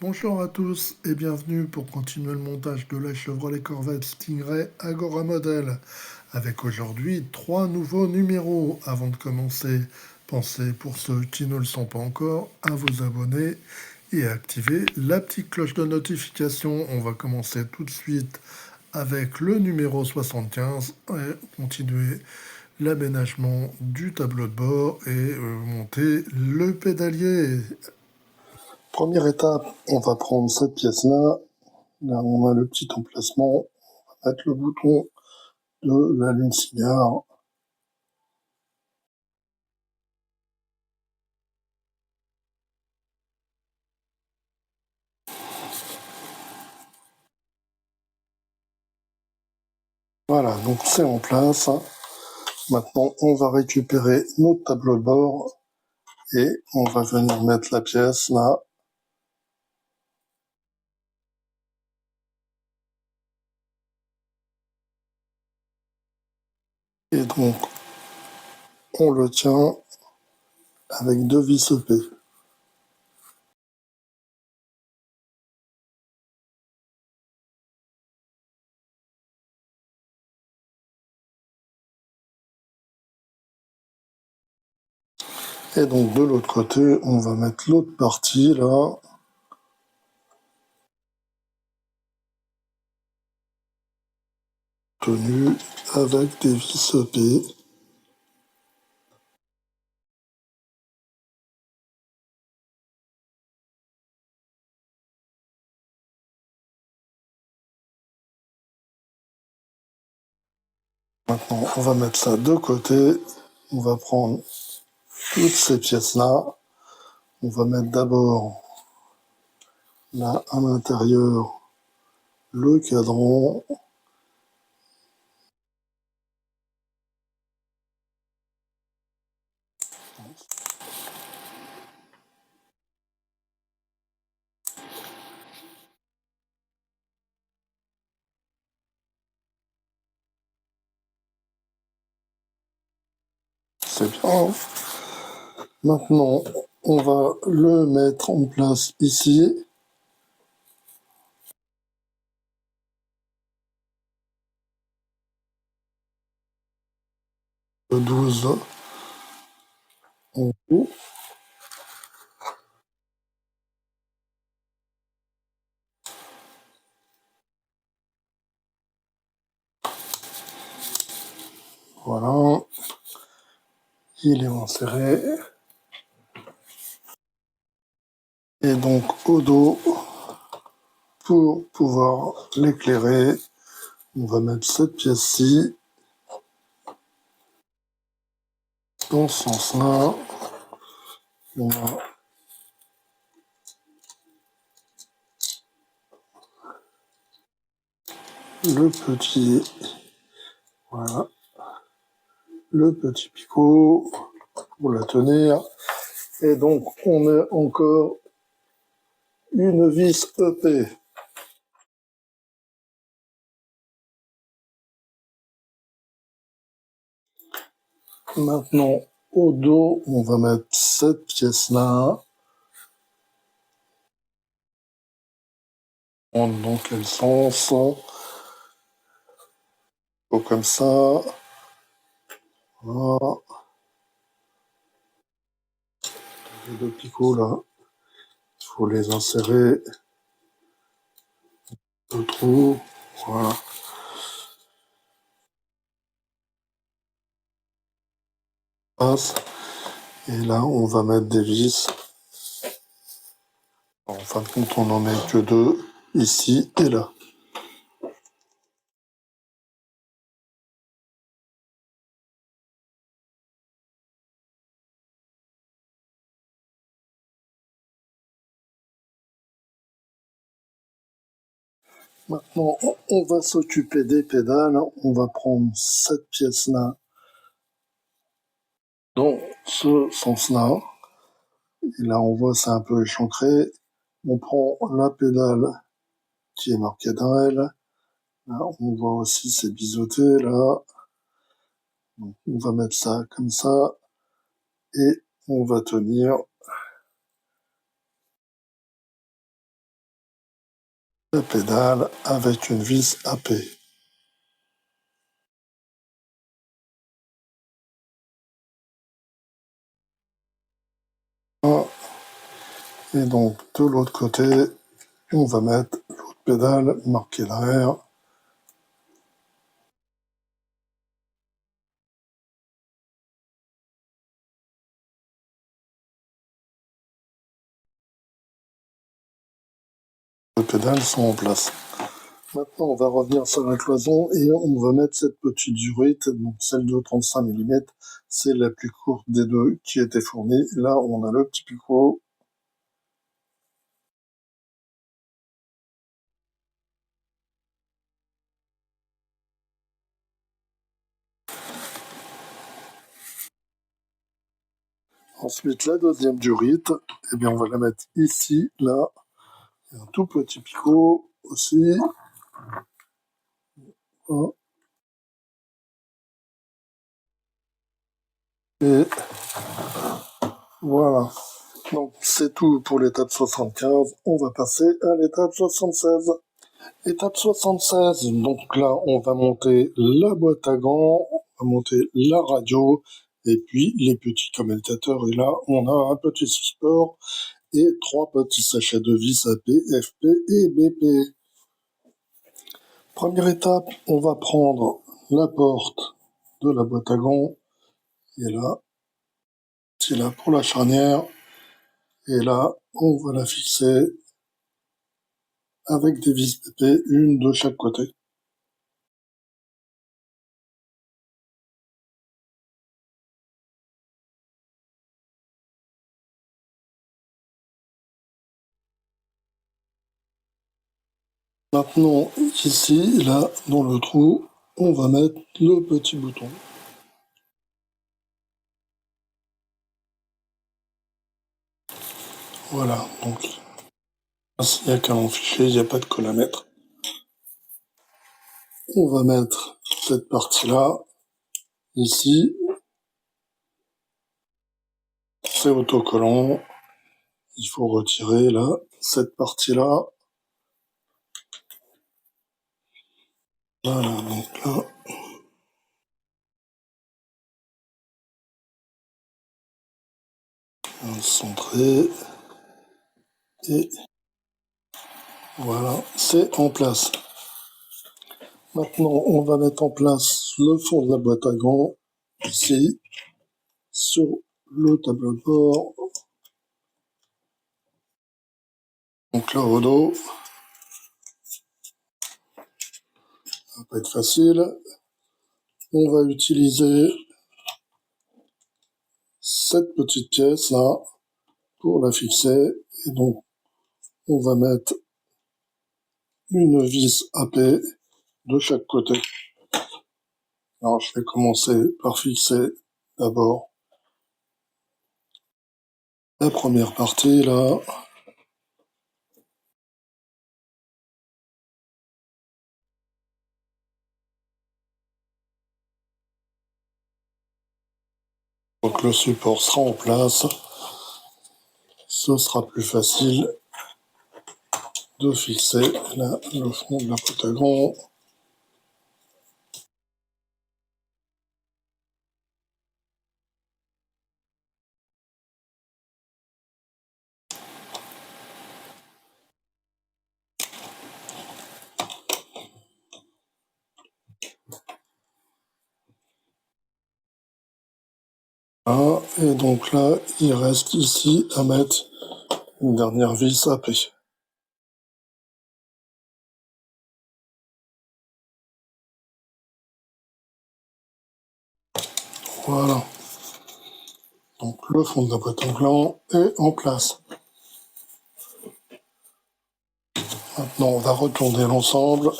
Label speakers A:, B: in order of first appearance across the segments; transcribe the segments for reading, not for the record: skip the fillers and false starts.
A: Bonjour à tous et bienvenue pour continuer le montage de la Chevrolet Corvette Stingray Agora Model avec aujourd'hui 3 nouveaux numéros. Avant de commencer, pensez pour ceux qui ne le sont pas encore à vous abonner et à activer la petite cloche de notification. On va commencer tout de suite avec le numéro 75 et continuer l'aménagement du tableau de bord et monter le pédalier. Première étape, on va prendre cette pièce-là. Là, on a le petit emplacement. On va mettre le bouton de l'allume-cigare. Voilà, donc c'est en place. Maintenant, on va récupérer notre tableau de bord et on va venir mettre la pièce là. Et donc, on le tient avec 2 vis EP. Et donc, de l'autre côté, on va mettre l'autre partie là. Tenue avec des vis EP. Maintenant, on va mettre ça de côté. On va prendre toutes ces pièces-là. On va mettre d'abord là à l'intérieur le cadran. C'est bien. Maintenant, on va le mettre en place ici. Le 12 en haut. Voilà. Il est inséré. Et donc au dos, pour pouvoir l'éclairer, on va mettre cette pièce-ci dans ce sens-là. On a le petit, voilà, le petit picot pour la tenir. Et donc on a encore une vis EP. Maintenant, au dos, on va mettre cette pièce-là. Dans quel sens? Comme ça. Voilà. Les 2 picots là, il faut les insérer. 2 trous. Voilà. Passe. Et là, on va mettre des vis. En fin de compte, on n'en met que 2, ici et là. Maintenant, on va s'occuper des pédales. On va prendre cette pièce-là dans ce sens-là. Et là, on voit, c'est un peu échancré. On prend la pédale qui est marquée d'AL. Là, on voit aussi c'est biseauté, là. Donc, on va mettre ça comme ça. Et on va tenir la pédale avec une vis AP. Et donc de l'autre côté, on va mettre l'autre pédale, marquer l'arrière. Les pédales sont en place. Maintenant, on va revenir sur la cloison et on va mettre cette petite durite, donc celle de 35 mm. C'est la plus courte des deux qui a été fournie. Là, on a le petit picot. Ensuite, la deuxième durite, eh bien, on va la mettre ici, là. Et un tout petit picot aussi. Hein. Et voilà. Donc, c'est tout pour l'étape 75. On va passer à l'étape 76. Étape 76, donc là, on va monter la boîte à gants, on va monter la radio, et puis les petits commutateurs. Et là, on a un petit support et trois petits sachets de vis AP, FP et BP. Première étape, on va prendre la porte de la boîte à gants, et là, c'est là pour la charnière, et là, on va la fixer avec des vis BP, une de chaque côté. Maintenant, ici, là, dans le trou, on va mettre le petit bouton. Voilà, donc il n'y a qu'à l'enficher, il n'y a pas de colle à mettre. On va mettre cette partie-là, ici. C'est autocollant. Il faut retirer là, cette partie-là. Voilà, donc là, on va centrer. Et voilà, c'est en place. Maintenant, on va mettre en place le fond de la boîte à gants, ici, sur le tableau de bord. Donc là, au dos, ça va pas être facile. On va utiliser cette petite pièce là pour la fixer. Et donc, on va mettre une vis AP de chaque côté. Alors, je vais commencer par fixer d'abord la première partie là. Donc le support sera en place. Ce sera plus facile de fixer là, le fond de la boîte à gants. Là, et donc là, il reste ici à mettre une dernière vis AP. Voilà. Donc le fond de la boîte à gants est en place. Maintenant, on va retourner l'ensemble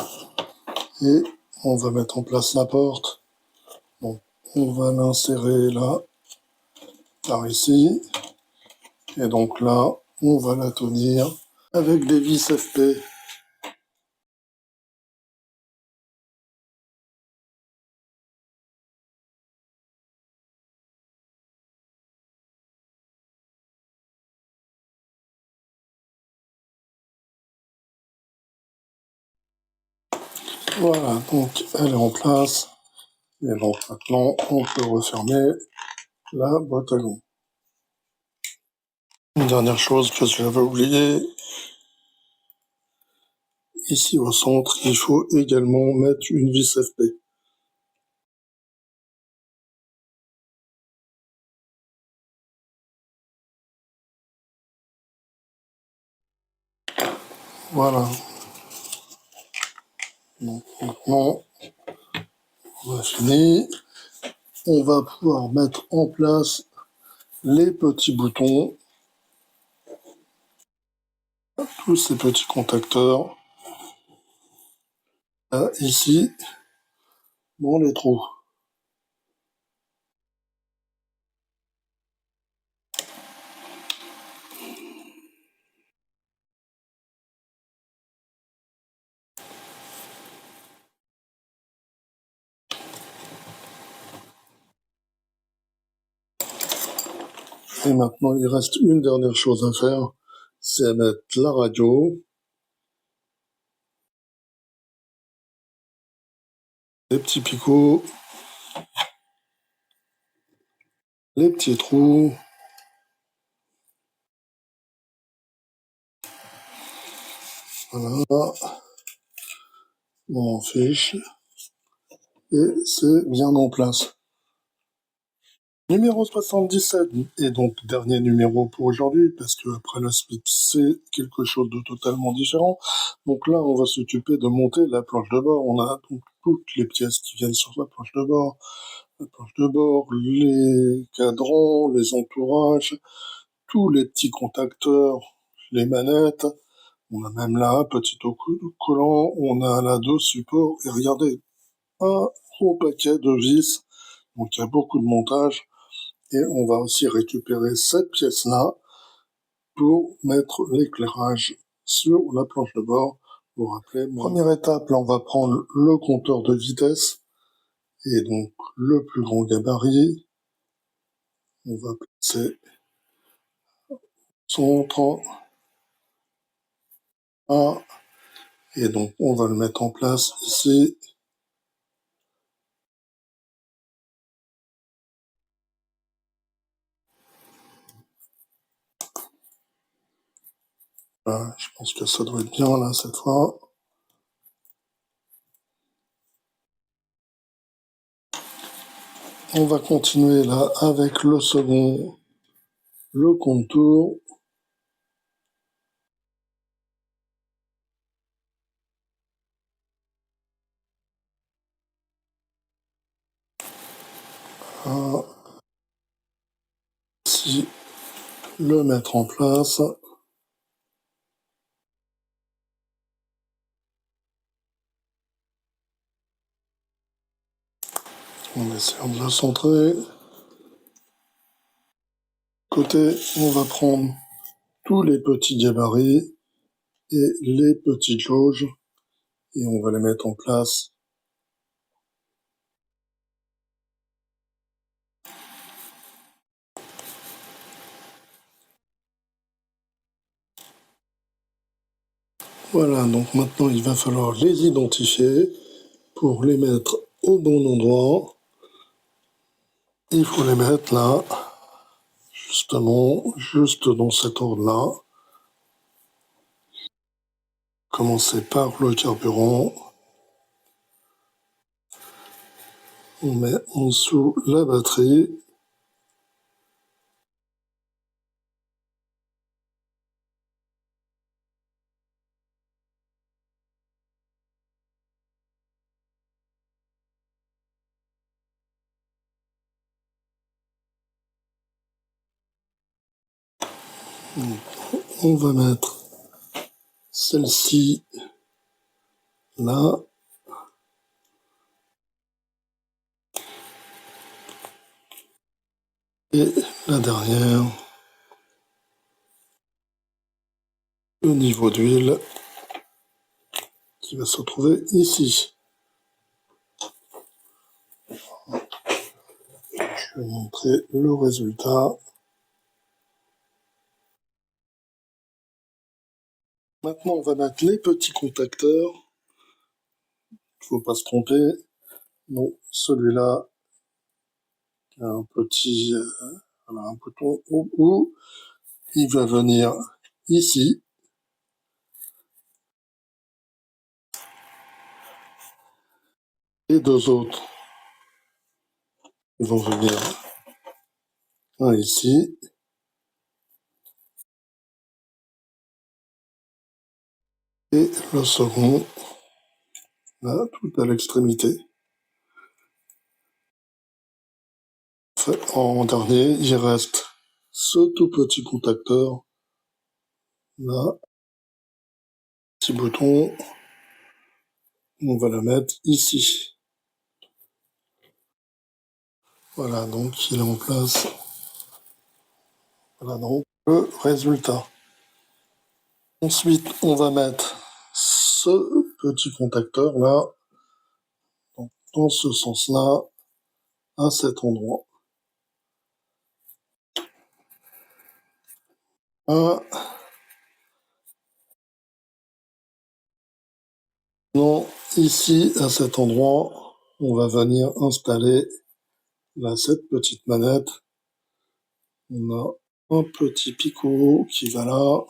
A: et on va mettre en place la porte. Donc, on va l'insérer là, par ici. Et donc là, on va la tenir avec des vis FP. Voilà, donc elle est en place. Et donc maintenant, on peut refermer la boîte à gants. Une dernière chose que j'avais oublié, ici au centre, il faut également mettre une vis FP. Voilà. Donc maintenant, on a fini. On va pouvoir mettre en place les petits boutons, tous ces petits contacteurs, là, ici, dans les trous. Et maintenant, il reste une dernière chose à faire, c'est mettre la radio, les petits picots, les petits trous. Voilà, on en fiche. Et c'est bien en place. Numéro 77 est donc dernier numéro pour aujourd'hui, parce que après la suite, c'est quelque chose de totalement différent. Donc là, on va s'occuper de monter la planche de bord. On a donc toutes les pièces qui viennent sur la planche de bord. La planche de bord, les cadrans, les entourages, tous les petits contacteurs, les manettes. On a même là un petit collant, on a là deux supports, et regardez, un gros paquet de vis. Donc il y a beaucoup de montage. Et on va aussi récupérer cette pièce-là pour mettre l'éclairage sur la planche de bord. Vous vous rappelez, première étape, là on va prendre le compteur de vitesse et donc le plus grand gabarit. On va placer centre A et donc on va le mettre en place ici. Voilà, je pense que ça doit être bien là cette fois. On va continuer là avec le second, le contour. Ah, ici, le mettre en place. On essaie de le centrer. Côté, on va prendre tous les petits gabarits et les petites jauges et on va les mettre en place. Voilà, donc maintenant il va falloir les identifier pour les mettre au bon endroit. Il faut les mettre là, justement, juste dans cet ordre-là. Commencer par le carburant. On met en dessous la batterie. On va mettre celle-ci là. Et la dernière, le niveau d'huile qui va se trouver ici. Je vais montrer le résultat. Maintenant, on va mettre les petits contacteurs. faut pas se tromper. Non, celui-là, il y a un petit, voilà, un bouton au bout. Il va venir ici. Les deux autres, ils vont venir un ici et le second là, tout à l'extrémité. En dernier, il reste ce tout petit contacteur là, petit bouton, on va le mettre ici. Voilà, donc il est en place. Voilà donc le résultat. Ensuite, on va mettre ce petit contacteur là, donc dans ce sens-là, à cet endroit. Un, non, ici, à cet endroit, on va venir installer là, cette petite manette. On a un petit picot qui va là,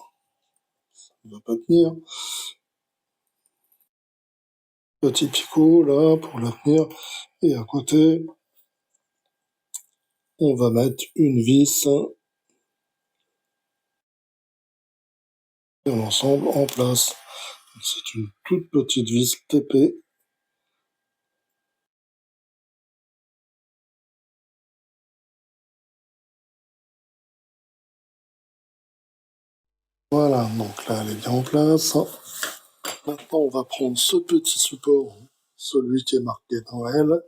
A: il va pas tenir. Petit picot là pour la tenir. Et à côté, on va mettre une vis et l'ensemble en place. C'est une toute petite vis TP. Voilà, donc là elle est bien en place. Maintenant on va prendre ce petit support, celui qui est marqué Noël,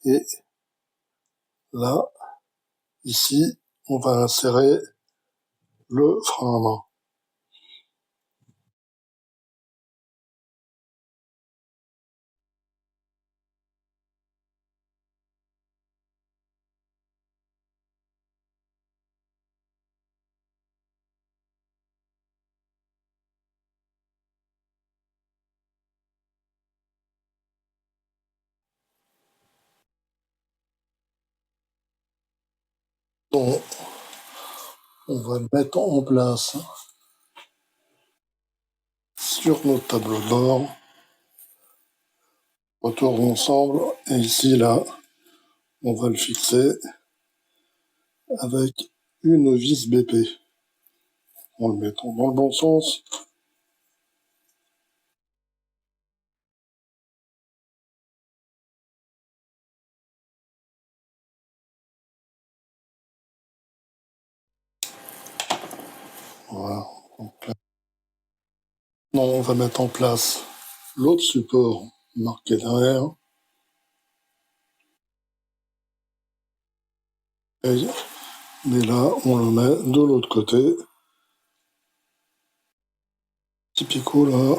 A: et là, ici, on va insérer le frein à main. Donc, on va le mettre en place sur notre tableau de bord. Retourne ensemble, et ici, là, on va le fixer avec une vis BP. En le mettant dans le bon sens. Voilà. Donc là, non, on va mettre en place l'autre support marqué derrière. Et, mais là, on le met de l'autre côté. Petit picot là.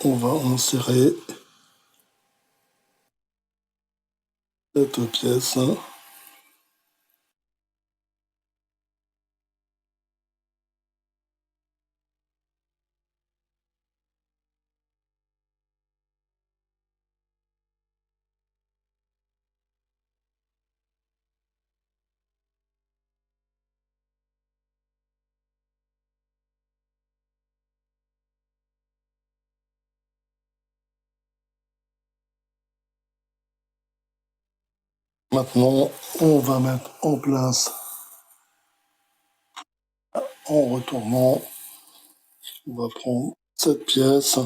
A: On va insérer cette pièce. Maintenant, on va mettre en place, en retournant, on va prendre cette pièce,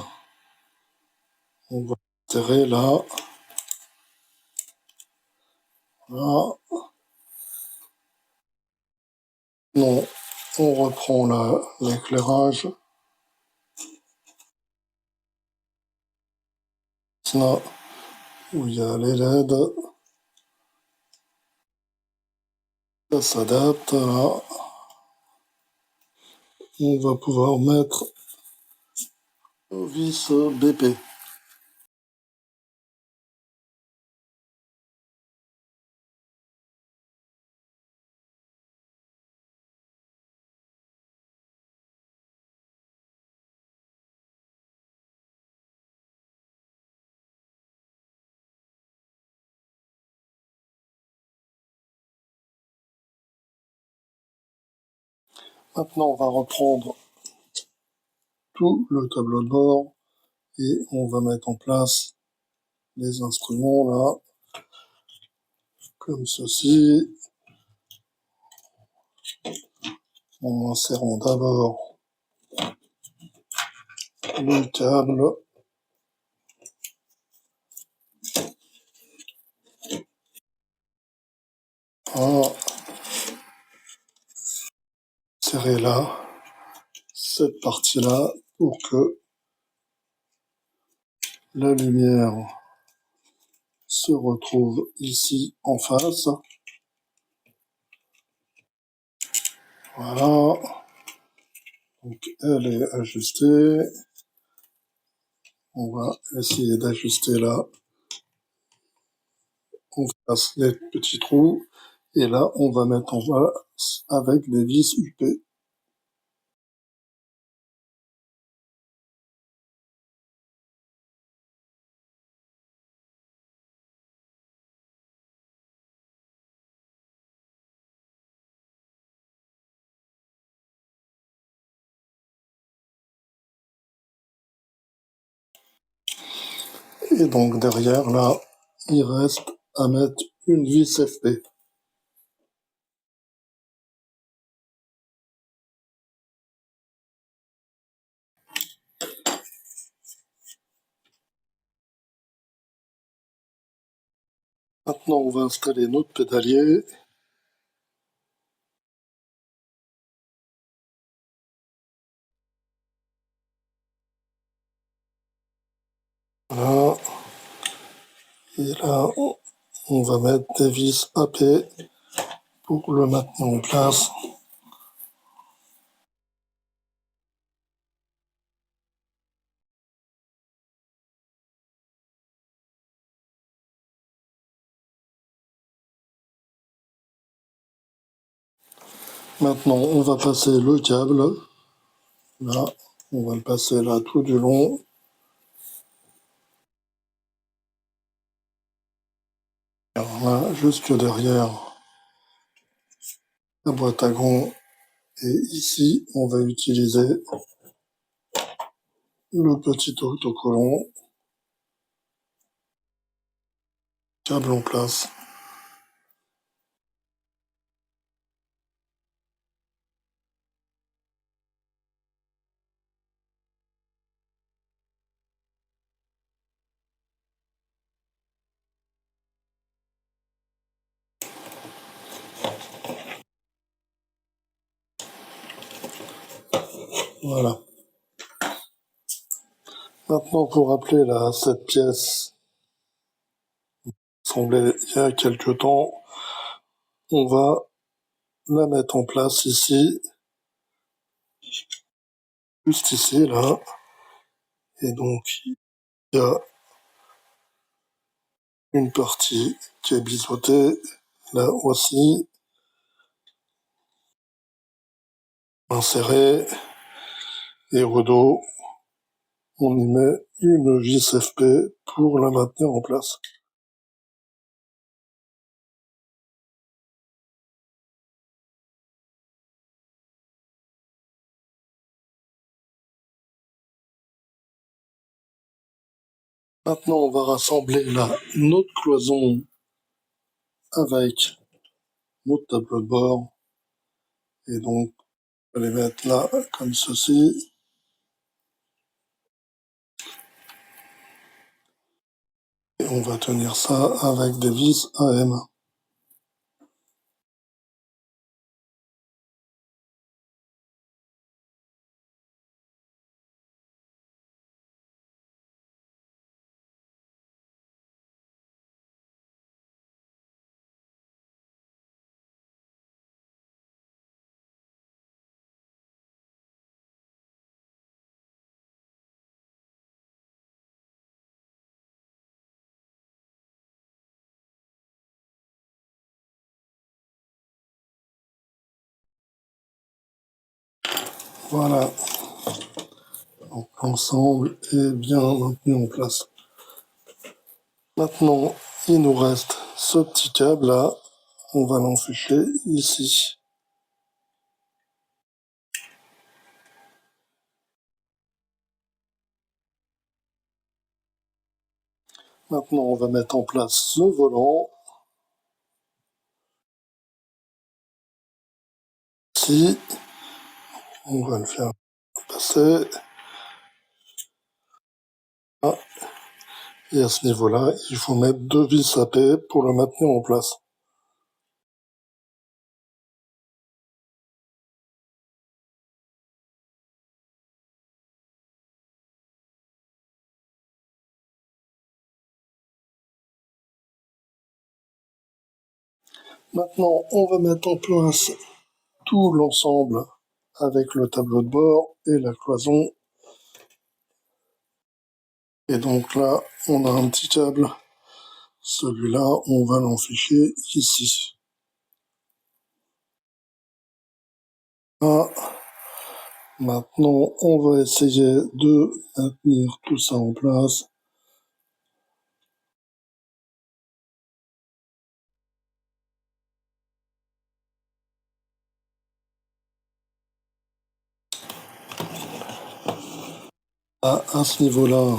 A: on va insérer là, là. Non, on reprend l'éclairage. Là où il y a les LED, ça s'adapte. Là, on va pouvoir mettre nos vis BP. Maintenant, on va reprendre tout le tableau de bord et on va mettre en place les instruments là, comme ceci, en insérant d'abord le câble. À serrer là, cette partie-là, pour que la lumière se retrouve ici en face. Voilà, donc elle est ajustée. On va essayer d'ajuster là. On passe les petits trous. Et là, on va mettre en place avec des vis UP. Et donc derrière, là, il reste à mettre une vis FP. Maintenant, on va installer notre pédalier. Voilà. Et là, on va mettre des vis AP pour le maintenir en place. Maintenant, on va passer le câble. Là, on va le passer là tout du long. Alors là, jusque derrière la boîte à gants. Et ici, on va utiliser le petit autocollant. Câble en place. Voilà. Maintenant, pour rappeler là, cette pièce semblait il y a quelque temps, on va la mettre en place ici, juste ici, là. Et donc, il y a une partie qui est biseautée, là aussi, insérée, et au dos, on y met une vis FP pour la maintenir en place. Maintenant, on va rassembler là notre cloison avec notre tableau de bord. Et donc, on va les mettre là, comme ceci. Et on va tenir ça avec des vis AM. Voilà. Donc, l'ensemble est bien maintenu en place. Maintenant, il nous reste ce petit câble là. On va l'enficher ici. Maintenant, on va mettre en place ce volant. Ici, on va le faire passer. Ah, et à ce niveau-là, il faut mettre 2 vis à paix pour le maintenir en place. Maintenant, on va mettre en place tout l'ensemble avec le tableau de bord et la cloison. Et donc là, on a un petit câble. Celui-là, on va l'enficher ici. Là, maintenant, on va essayer de maintenir tout ça en place. À ce niveau-là,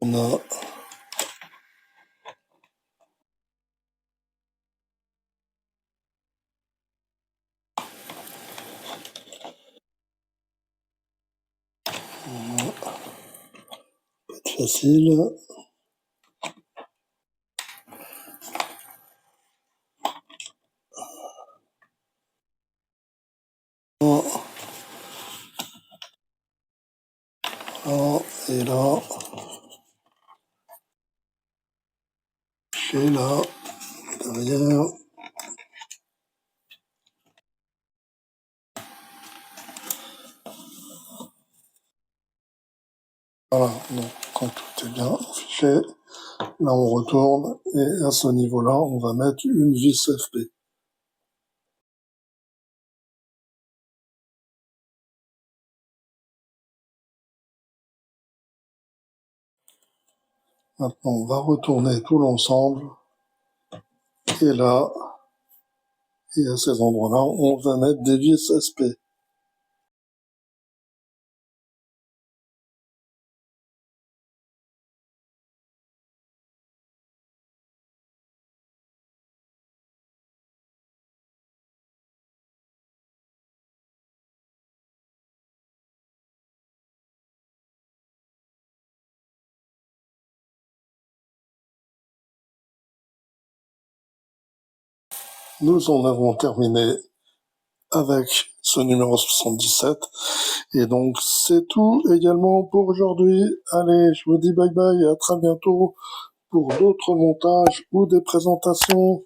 A: on a facile. Là, et là, et là, derrière. Voilà, donc quand tout est bien fiché, là on retourne et à ce niveau-là, on va mettre une vis FP. Maintenant, on va retourner tout l'ensemble et là, et à ces endroits-là, on va mettre des vis SP. Nous en avons terminé avec ce numéro 77. Et donc, c'est tout également pour aujourd'hui. Allez, je vous dis bye bye et à très bientôt pour d'autres montages ou des présentations.